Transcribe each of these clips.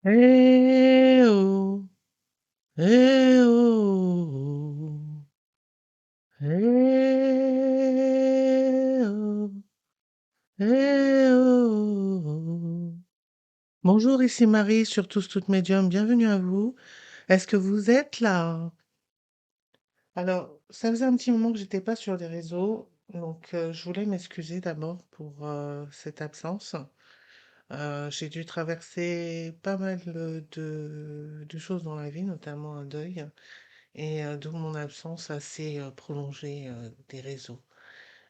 Eh oh, eh oh, eh oh, eh oh. Bonjour, ici Marie sur Tous Toutes Médium, bienvenue à vous. Est-ce que vous êtes là? Alors, ça faisait un petit moment que j'étais pas sur les réseaux, donc je voulais m'excuser d'abord pour cette absence. J'ai dû traverser pas mal de choses dans la vie, notamment un deuil. Et d'où mon absence assez prolongée des réseaux.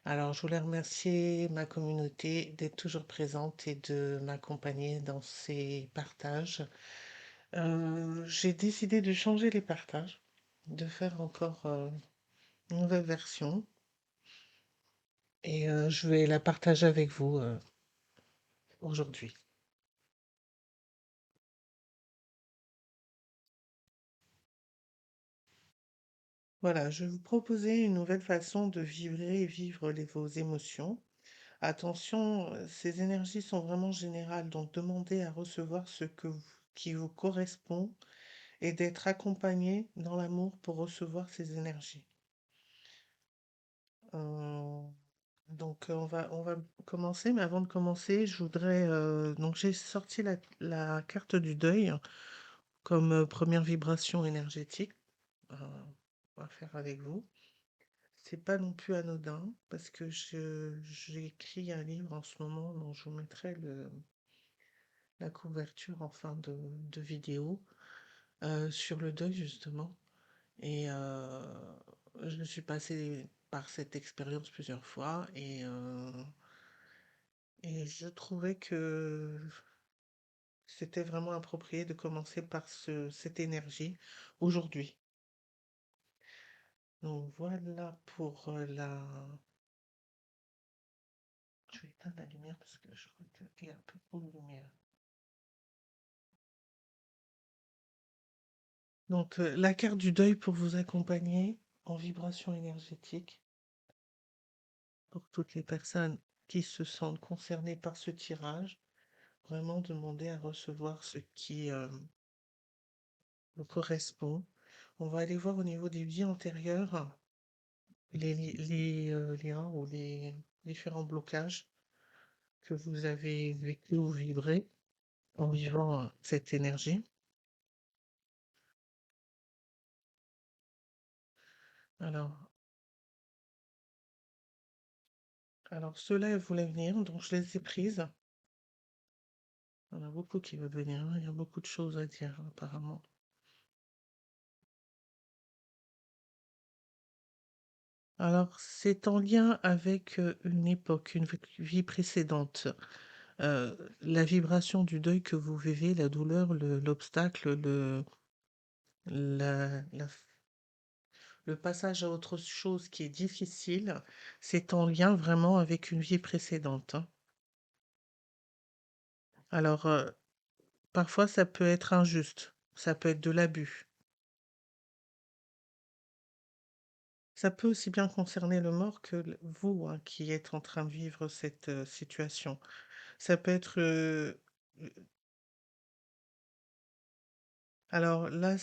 Alors, je voulais remercier ma communauté d'être toujours présente et de m'accompagner dans ces partages. J'ai décidé de changer les partages, de faire encore une nouvelle version et je vais la partager avec vous aujourd'hui. Voilà, je vais vous proposer une nouvelle façon de vibrer et vivre vos émotions. Attention, ces énergies sont vraiment générales, donc demandez à recevoir qui vous correspond et d'être accompagné dans l'amour pour recevoir ces énergies. Euh, on va commencer, mais avant de commencer, je voudrais donc j'ai sorti la carte du deuil comme première vibration énergétique. euh, on va faire avec vous. C'est pas non plus anodin parce que j'écris un livre en ce moment dont je vous mettrai la couverture en fin de vidéo sur le deuil justement. Et je suis passée par cette expérience plusieurs fois et je trouvais que c'était vraiment approprié de commencer par cette énergie aujourd'hui. Donc voilà pour la... Je vais éteindre la lumière parce que je crois qu'il y a un peu trop de lumière. Donc la carte du deuil pour vous accompagner en vibration énergétique pour toutes les personnes qui se sentent concernées par ce tirage. Vraiment demander à recevoir ce qui vous correspond. On va aller voir au niveau des vies antérieures les liens ou les différents blocages que vous avez vécu ou vibrés en vivant cette énergie. Alors, alors ceux-là voulaient venir, donc je les ai prises. Il y en a beaucoup qui veulent venir, hein. Il y a beaucoup de choses à dire apparemment. Alors, c'est en lien avec une époque, une vie précédente. La vibration du deuil que vous vivez, la douleur, l'obstacle, la- la- le passage à autre chose qui est difficile, c'est en lien vraiment avec une vie précédente, hein. Alors, parfois, ça peut être injuste, ça peut être de l'abus. Ça peut aussi bien concerner le mort que vous, hein, qui êtes en train de vivre cette situation. Ça peut être... alors là,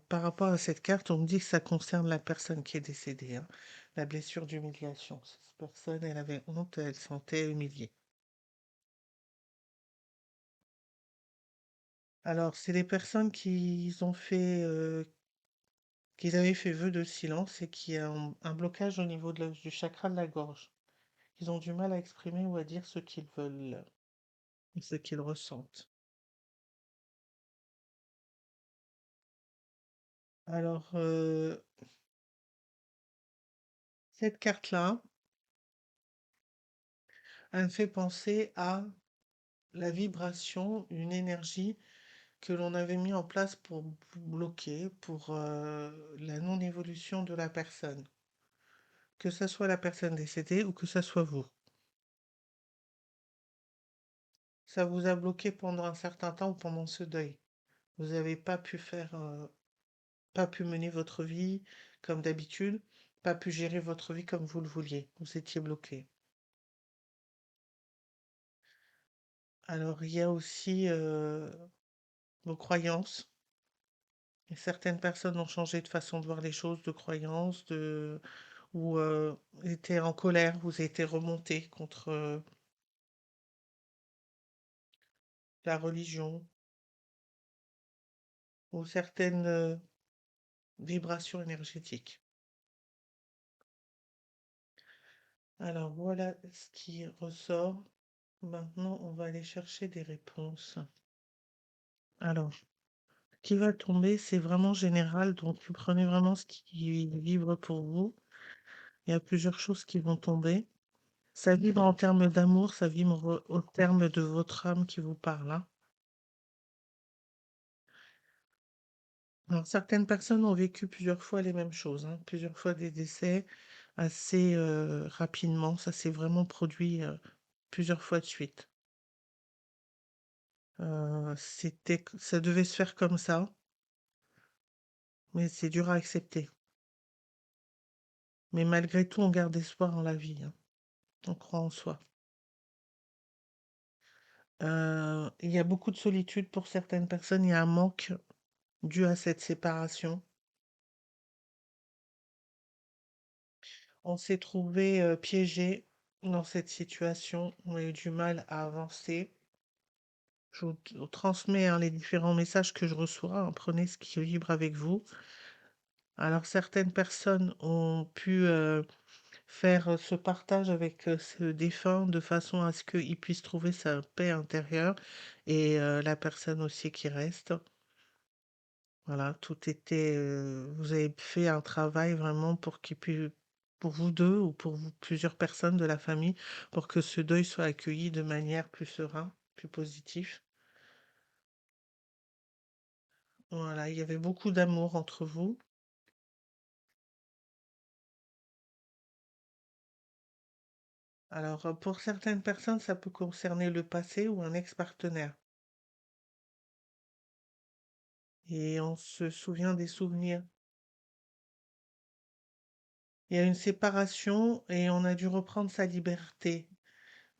par rapport à cette carte, on me dit que ça concerne la personne qui est décédée, hein. La blessure d'humiliation. Cette personne, elle avait honte, elle se sentait humiliée. Alors, c'est des personnes qui avaient fait vœu de silence et qui ont un blocage au niveau du chakra de la gorge. Ils ont du mal à exprimer ou à dire ce qu'ils veulent, ce qu'ils ressentent. Alors, cette carte-là, elle me fait penser à la vibration, une énergie que l'on avait mis en place pour bloquer, pour la non-évolution de la personne. Que ce soit la personne décédée ou que ce soit vous. Ça vous a bloqué pendant un certain temps ou pendant ce deuil. Vous n'avez pas pu pas pu mener votre vie comme d'habitude, pas pu gérer votre vie comme vous le vouliez. Vous étiez bloqué. Alors, il y a aussi vos croyances. Et certaines personnes ont changé de façon de voir les choses, de croyances, ou étaient en colère, vous avez été remonté contre la religion ou certaines vibrations énergétiques. Alors voilà ce qui ressort. Maintenant, on va aller chercher des réponses. Alors, ce qui va tomber, c'est vraiment général, donc vous prenez vraiment ce qui vibre pour vous. Il y a plusieurs choses qui vont tomber. Ça vibre en termes d'amour, ça vibre au terme de votre âme qui vous parle, hein. Alors, certaines personnes ont vécu plusieurs fois les mêmes choses, hein, plusieurs fois des décès assez rapidement. Ça s'est vraiment produit plusieurs fois de suite. Ça devait se faire comme ça, mais c'est dur à accepter. Mais malgré tout, on garde espoir en la vie, hein. On croit en soi. Il y a beaucoup de solitude pour certaines personnes. Il y a un manque dû à cette séparation. On s'est trouvé piégé dans cette situation. On a eu du mal à avancer. Je vous transmets, hein, les différents messages que je reçois, hein. Prenez ce qui vibre avec vous. Alors, certaines personnes ont pu faire ce partage avec ce défunt de façon à ce qu'il puisse trouver sa paix intérieure et la personne aussi qui reste. Voilà, tout était. Vous avez fait un travail vraiment pour qu'il puisse, pour vous deux ou pour plusieurs personnes de la famille, pour que ce deuil soit accueilli de manière plus sereine, plus positive. Voilà, il y avait beaucoup d'amour entre vous. Alors, pour certaines personnes, ça peut concerner le passé ou un ex-partenaire. Et on se souvient des souvenirs. Il y a une séparation et on a dû reprendre sa liberté.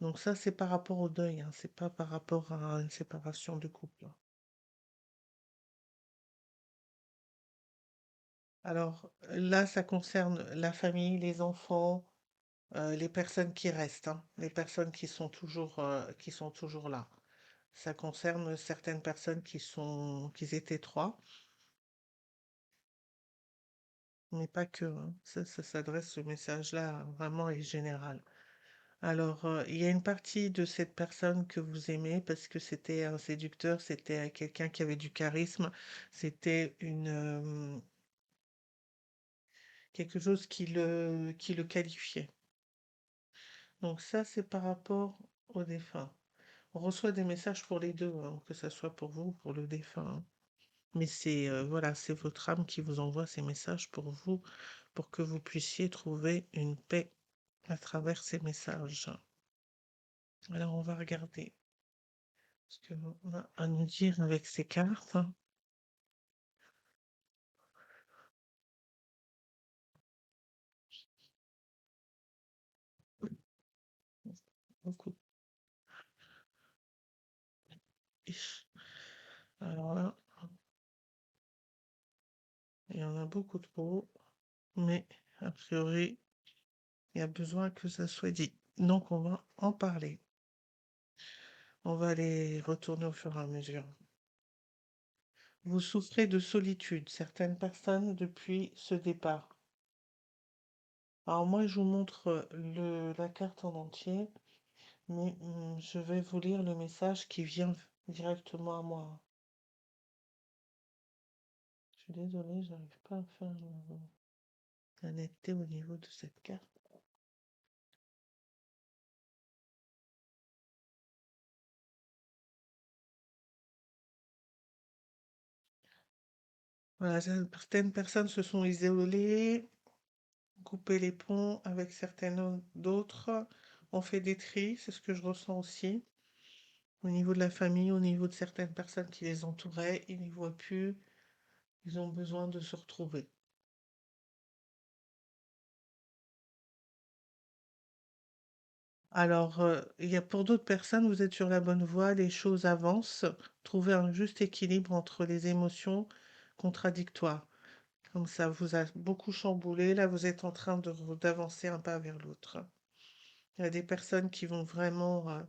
Donc ça, c'est par rapport au deuil, hein, c'est pas par rapport à une séparation de couple. Alors là, ça concerne la famille, les enfants, les personnes qui restent, hein, les personnes qui sont toujours là. Ça concerne certaines personnes qui étaient trois, mais pas que, hein. Ça s'adresse, ce message-là, vraiment est général. Alors, il y a une partie de cette personne que vous aimez parce que c'était un séducteur, c'était quelqu'un qui avait du charisme, c'était quelque chose qui le qualifiait. Donc ça, c'est par rapport au défunt. On reçoit des messages pour les deux, hein, que ça soit pour vous ou pour le défunt, hein. Mais c'est voilà, c'est votre âme qui vous envoie ces messages pour vous, pour que vous puissiez trouver une paix à travers ces messages. Alors, on va regarder ce qu'on a à nous dire avec ces cartes. Beaucoup. Ish. Alors là, il y en a beaucoup trop, mais a priori, il y a besoin que ça soit dit. Donc, on va en parler. On va les retourner au fur et à mesure. Vous souffrez de solitude, certaines personnes, depuis ce départ. Alors moi, je vous montre la carte en entier, mais je vais vous lire le message qui vient directement à moi. Je suis désolée, j'arrive pas à faire la netteté au niveau de cette carte. Voilà, certaines personnes se sont isolées, coupé les ponts avec certaines d'autres, ont fait des tris, c'est ce que je ressens aussi. Au niveau de la famille, au niveau de certaines personnes qui les entouraient, ils n'y voient plus, ils ont besoin de se retrouver. Alors, il y a pour d'autres personnes, vous êtes sur la bonne voie, les choses avancent. Trouvez un juste équilibre entre les émotions contradictoires. Comme ça vous a beaucoup chamboulé, là vous êtes en train d'avancer un pas vers l'autre. Il y a des personnes qui vont vraiment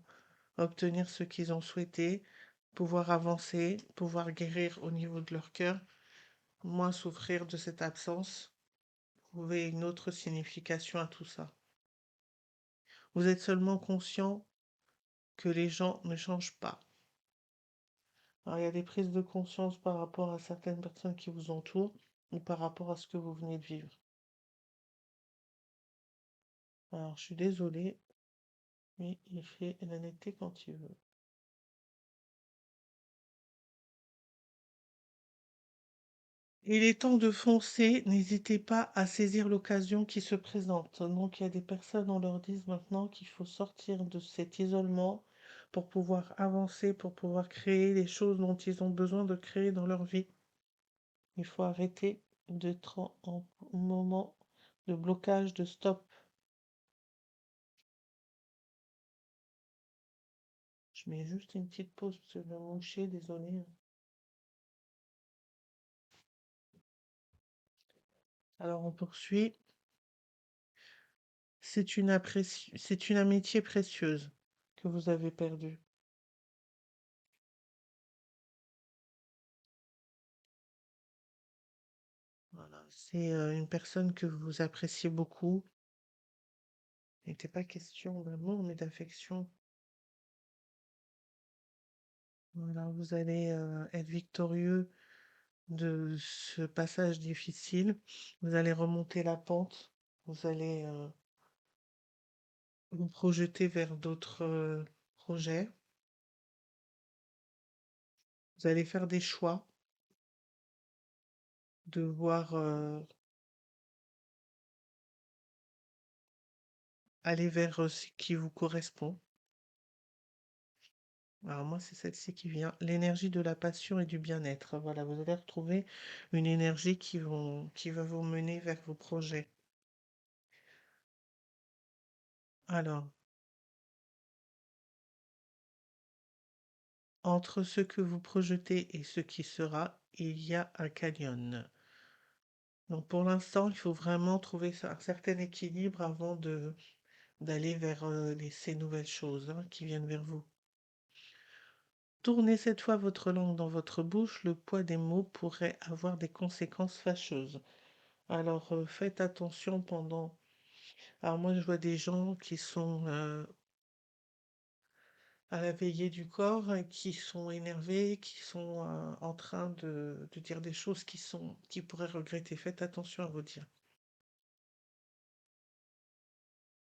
obtenir ce qu'ils ont souhaité, pouvoir avancer, pouvoir guérir au niveau de leur cœur, moins souffrir de cette absence, trouver une autre signification à tout ça. Vous êtes seulement conscient que les gens ne changent pas. Alors, il y a des prises de conscience par rapport à certaines personnes qui vous entourent ou par rapport à ce que vous venez de vivre. Alors, je suis désolée, mais il fait l'honnêteté quand il veut. Il est temps de foncer, n'hésitez pas à saisir l'occasion qui se présente. Donc, il y a des personnes, on leur dit maintenant qu'il faut sortir de cet isolement pour pouvoir avancer, pour pouvoir créer les choses dont ils ont besoin de créer dans leur vie. Il faut arrêter d'être en moment de blocage, de stop. Je mets juste une petite pause parce que je vais me moucher, désolé. Alors, on poursuit. C'est une amitié précieuse que vous avez perdue. Voilà, c'est une personne que vous appréciez beaucoup. Il n'était pas question d'amour, mais d'affection. Voilà, vous allez être victorieux de ce passage difficile. Vous allez remonter la pente. Vous allez vous projeter vers d'autres projets. Vous allez faire des choix, devoir aller vers ce qui vous correspond. Alors moi, c'est celle-ci qui vient. L'énergie de la passion et du bien-être. Voilà, vous allez retrouver une énergie qui va vous mener vers vos projets. Alors, entre ce que vous projetez et ce qui sera, il y a un canyon. Donc pour l'instant, il faut vraiment trouver un certain équilibre avant d'aller vers ces nouvelles choses qui viennent vers vous. Tournez cette fois votre langue dans votre bouche, le poids des mots pourrait avoir des conséquences fâcheuses. Alors faites attention pendant... Alors moi je vois des gens qui sont à la veillée du corps, qui sont énervés, qui sont en train de dire des choses qui pourraient regretter. Faites attention à vous dire.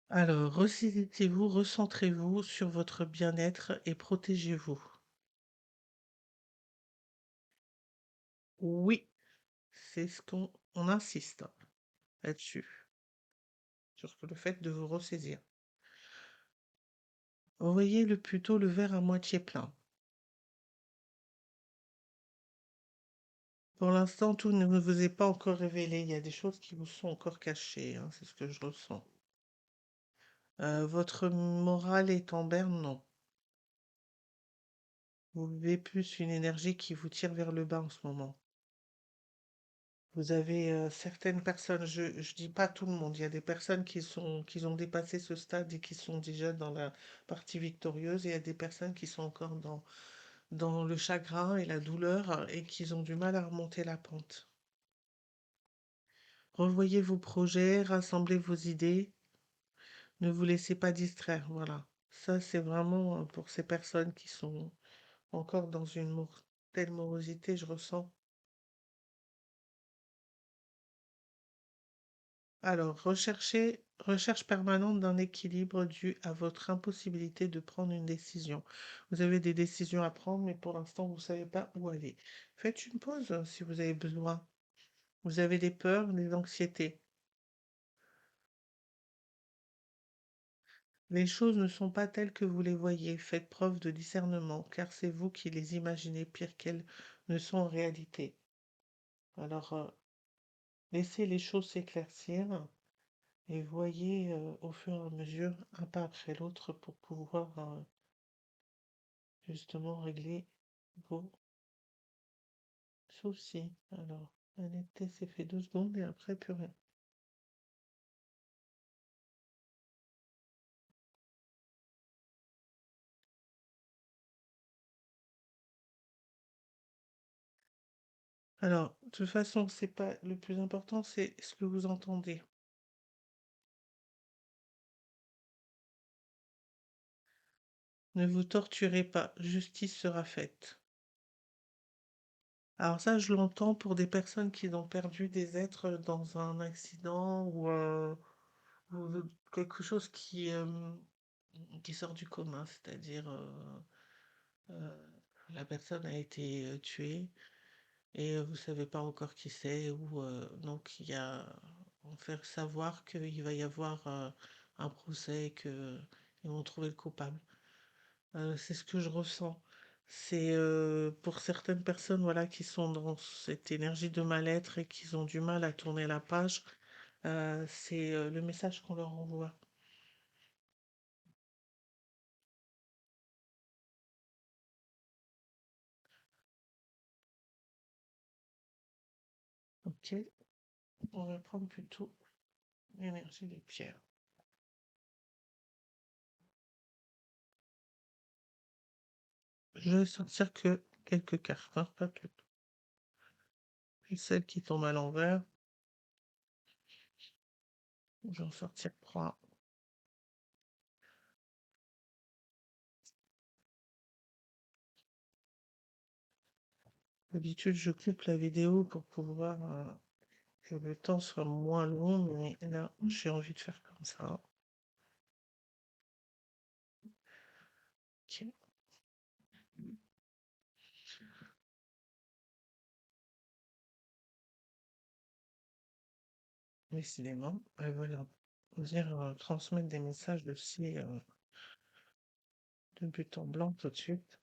Alors, ressaisissez-vous, recentrez-vous sur votre bien-être et protégez-vous. Oui, c'est ce on insiste là-dessus, sur le fait de vous ressaisir. Voyez le plutôt le verre à moitié plein. Pour l'instant, tout ne vous est pas encore révélé. Il y a des choses qui vous sont encore cachées, c'est ce que je ressens. Votre morale est en berne, non. Vous vivez plus une énergie qui vous tire vers le bas en ce moment. Vous avez certaines personnes, je dis pas tout le monde, il y a des personnes qui ont dépassé ce stade et qui sont déjà dans la partie victorieuse, et il y a des personnes qui sont encore dans le chagrin et la douleur et qui ont du mal à remonter la pente. Revoyez vos projets, rassemblez vos idées, ne vous laissez pas distraire, voilà. Ça, c'est vraiment pour ces personnes qui sont encore dans une telle morosité, je ressens. Alors, recherche permanente d'un équilibre dû à votre impossibilité de prendre une décision. Vous avez des décisions à prendre, mais pour l'instant, vous ne savez pas où aller. Faites une pause si vous avez besoin. Vous avez des peurs, des anxiétés. Les choses ne sont pas telles que vous les voyez. Faites preuve de discernement, car c'est vous qui les imaginez pires qu'elles ne sont en réalité. Alors, laissez les choses s'éclaircir et voyez au fur et à mesure, un pas après l'autre, pour pouvoir justement régler vos soucis. Alors, honnêteté, c'est fait 2 secondes et après, plus rien. Alors, de toute façon, c'est pas le plus important, c'est ce que vous entendez. Ne vous torturez pas, justice sera faite. Alors ça, je l'entends pour des personnes qui ont perdu des êtres dans un accident ou quelque chose qui sort du commun, c'est-à-dire euh, la personne a été tuée et vous savez pas encore qui c'est ou donc il y a on fait savoir qu'il va y avoir un procès que ils vont trouver le coupable. C'est ce que je ressens. C'est pour certaines personnes voilà qui sont dans cette énergie de mal-être et qui ont du mal à tourner la page, c'est le message qu'on leur envoie. Ok, on va prendre plutôt l'énergie des pierres. Je vais sortir que quelques cartes, hein, pas plus. Et celles qui tombent à l'envers, je vais en sortir 3. D'habitude, je coupe la vidéo pour pouvoir que le temps soit moins long, mais là, j'ai envie de faire comme ça. Ok, décidément, elles veulent dire transmettre des messages de but en blanc tout de suite.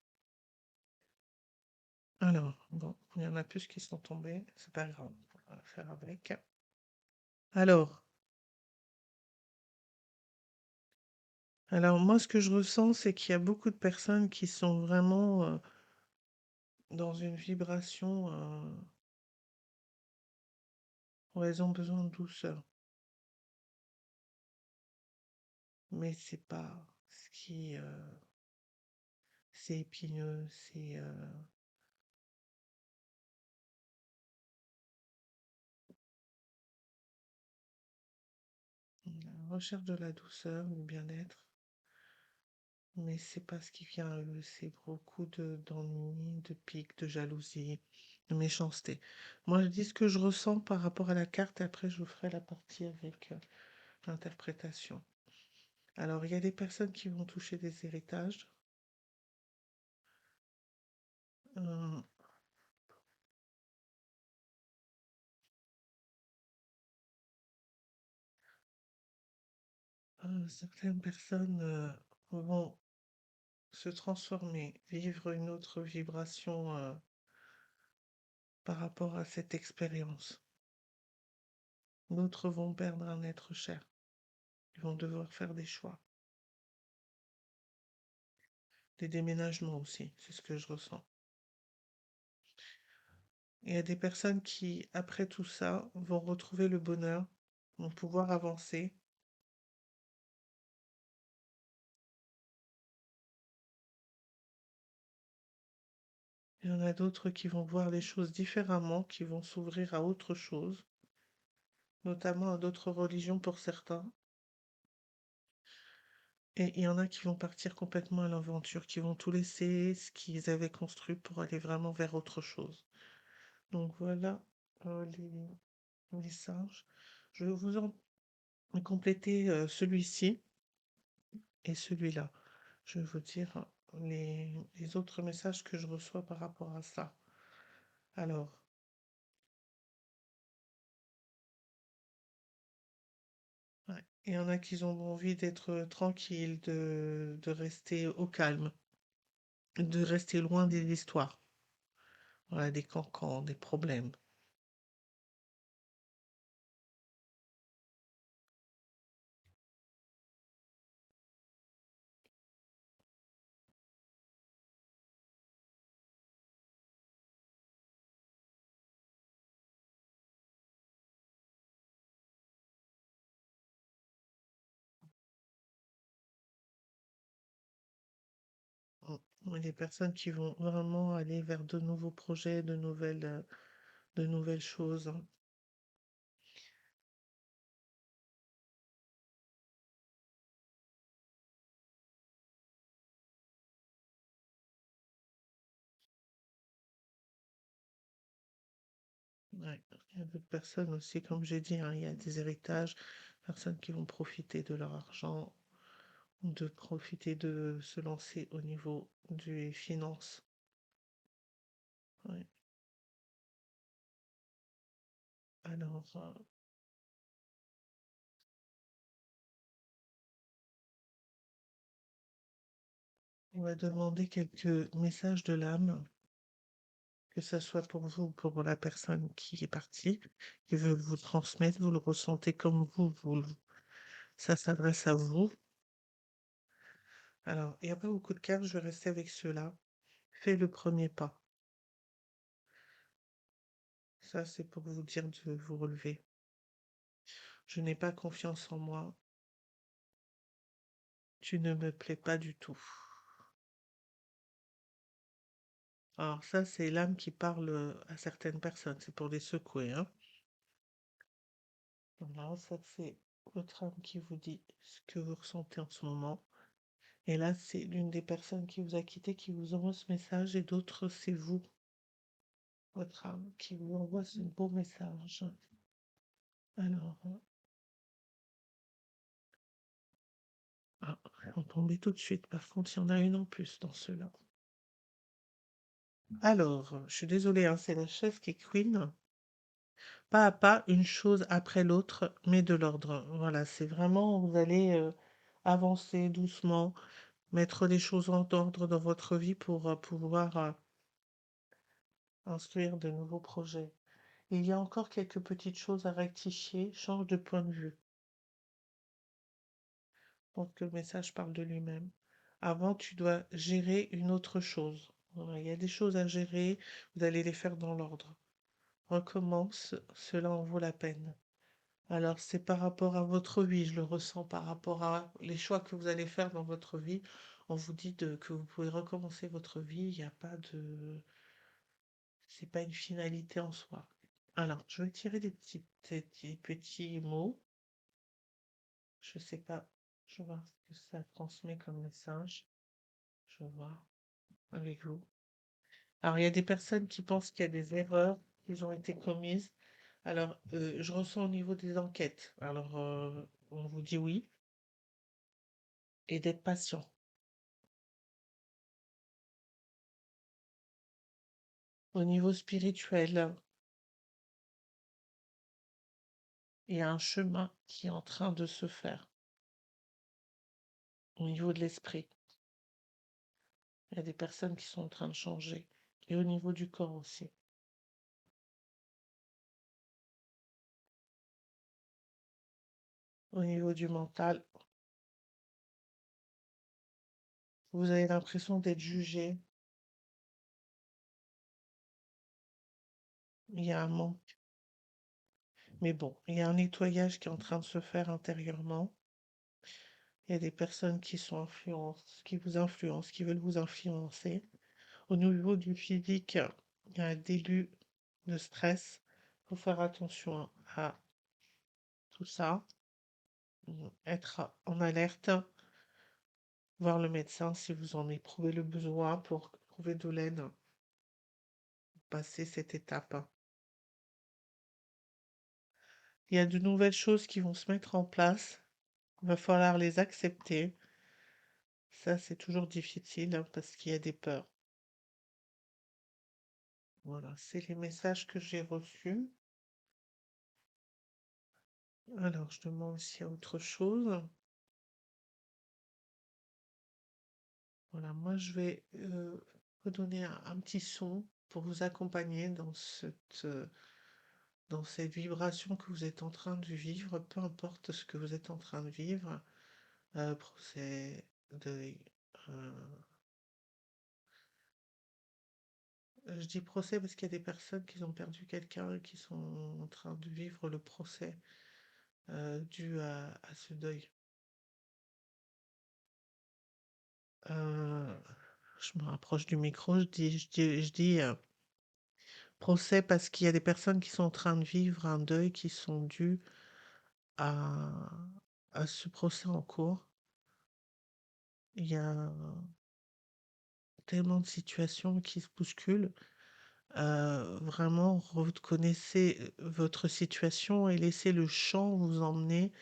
Alors, bon, il y en a plus qui sont tombés, c'est pas grave, on va faire avec. Alors, alors moi, ce que je ressens, c'est qu'il y a beaucoup de personnes qui sont vraiment dans une vibration où elles ont besoin de douceur. Mais c'est pas ce qui... c'est épineux, c'est... la recherche de la douceur, du bien-être. Mais c'est pas ce qui vient à eux, c'est beaucoup d'ennui, de pique, de jalousie, de méchanceté. Moi, je dis ce que je ressens par rapport à la carte, et après je vous ferai la partie avec l'interprétation. Alors, il y a des personnes qui vont toucher des héritages. Euh, certaines personnes vont se transformer, vivre une autre vibration par rapport à cette expérience. D'autres vont perdre un être cher. Ils vont devoir faire des choix. Des déménagements aussi, c'est ce que je ressens. Il y a des personnes qui, après tout ça, vont retrouver le bonheur, vont pouvoir avancer. Il y en a d'autres qui vont voir les choses différemment, qui vont s'ouvrir à autre chose, notamment à d'autres religions pour certains. Et il y en a qui vont partir complètement à l'aventure, qui vont tout laisser, ce qu'ils avaient construit pour aller vraiment vers autre chose. Donc voilà les messages. Je vais vous en compléter celui-ci et celui-là. Je vais vous dire les autres messages que je reçois par rapport à ça. Alors, ouais, il y en a qui ont envie d'être tranquilles, de rester au calme, de rester loin des histoires, voilà, des cancans, des problèmes. Mais des personnes qui vont vraiment aller vers de nouveaux projets, de nouvelles choses. Ouais. Il y a d'autres personnes aussi, comme j'ai dit, hein, il y a des héritages, personnes qui vont profiter de leur argent, ou de profiter de se lancer au niveau des finances. Ouais. Alors, on va demander quelques messages de l'âme, que ce soit pour vous ou pour la personne qui est partie, qui veut vous transmettre, vous le ressentez comme ça s'adresse à vous. Alors, il n'y a pas beaucoup de cartes, je vais rester avec ceux-là. Fais le premier pas. Ça, c'est pour vous dire de vous relever. Je n'ai pas confiance en moi. Tu ne me plais pas du tout. Alors ça, c'est l'âme qui parle à certaines personnes. C'est pour les secouer, hein. Voilà, ça c'est votre âme qui vous dit ce que vous ressentez en ce moment. Et là, c'est l'une des personnes qui vous a quitté qui vous envoie ce message et d'autres, c'est vous, votre âme, qui vous envoie ce beau message. Alors, on tombait tout de suite. Par contre, il y en a une en plus dans ceux-là. Alors, je suis désolée, hein, c'est la chaise qui est queen. Pas à pas, une chose après l'autre, mais de l'ordre. Voilà, c'est vraiment, vous allez avancer doucement, mettre les choses en ordre dans votre vie pour pouvoir instruire de nouveaux projets. Il y a encore quelques petites choses à rectifier, change de point de vue. Donc que le message parle de lui-même. Avant, tu dois gérer une autre chose. Voilà, il y a des choses à gérer, vous allez les faire dans l'ordre. Recommence, cela en vaut la peine. Alors, c'est par rapport à votre vie, je le ressens par rapport à les choix que vous allez faire dans votre vie. On vous dit que vous pouvez recommencer votre vie, il n'y a pas de... C'est pas une finalité en soi. Alors, je vais tirer des petits mots. Je sais pas, je vais voir ce que ça transmet comme message. Je vais voir avec vous. Alors, il y a des personnes qui pensent qu'il y a des erreurs qui ont été commises. Alors, je ressens au niveau des enquêtes. Alors, on vous dit oui et d'être patient. Au niveau spirituel, il y a un chemin qui est en train de se faire. Au niveau de l'esprit, il y a des personnes qui sont en train de changer. Et au niveau du corps aussi. Au niveau du mental, vous avez l'impression d'être jugé. Il y a un manque. Mais bon, il y a un nettoyage qui est en train de se faire intérieurement. Il y a des personnes qui vous influencent, qui veulent vous influencer. Au niveau du physique, il y a un début de stress. Il faut faire attention à tout ça. Être en alerte, voir le médecin si vous en éprouvez le besoin pour trouver de l'aide, passer cette étape. Il y a de nouvelles choses qui vont se mettre en place. Il va falloir les accepter. Ça, c'est toujours difficile hein, parce qu'il y a des peurs. Voilà, c'est les messages que j'ai reçus. Alors, je demande s'il y a autre chose. Voilà, moi, je vais vous donner un petit son pour vous accompagner dans cette vibration que vous êtes en train de vivre, peu importe ce que vous êtes en train de vivre. Procès, deuil. euh, je dis procès parce qu'il y a des personnes qui ont perdu quelqu'un et qui sont en train de vivre le procès dû à ce deuil. Euh, je me rapproche du micro, je dis procès parce qu'il y a des personnes qui sont en train de vivre un deuil qui sont dues à, à ce procès en cours. Il y a tellement de situations qui se bousculent. Vraiment, reconnaissez votre situation et laissez le chant vous emmener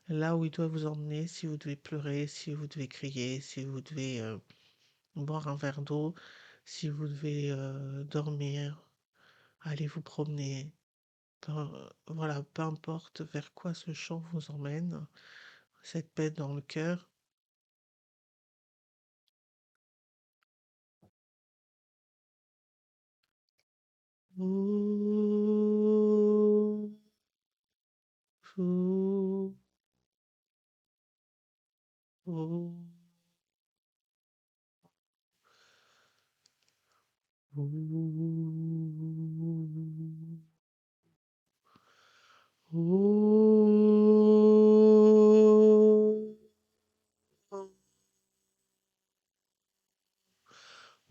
là où il doit vous emmener. Si vous devez pleurer, si vous devez crier, si vous devez boire un verre d'eau, si vous devez dormir, aller vous promener. Voilà, peu importe vers quoi ce chant vous emmène, cette paix dans le cœur. Ouh, ouh, ouh, ouh, ouh, ouh,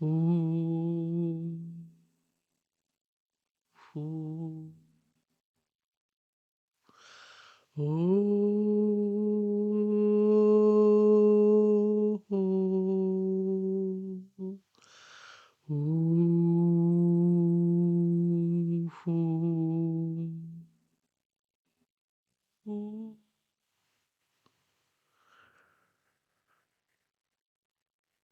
ouh, ouh, ouh. Ouh, ouh, ouh.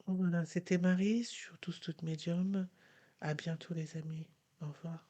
Voilà, c'était Marie sur Tous Toutes Médium. À bientôt les amis. Au revoir.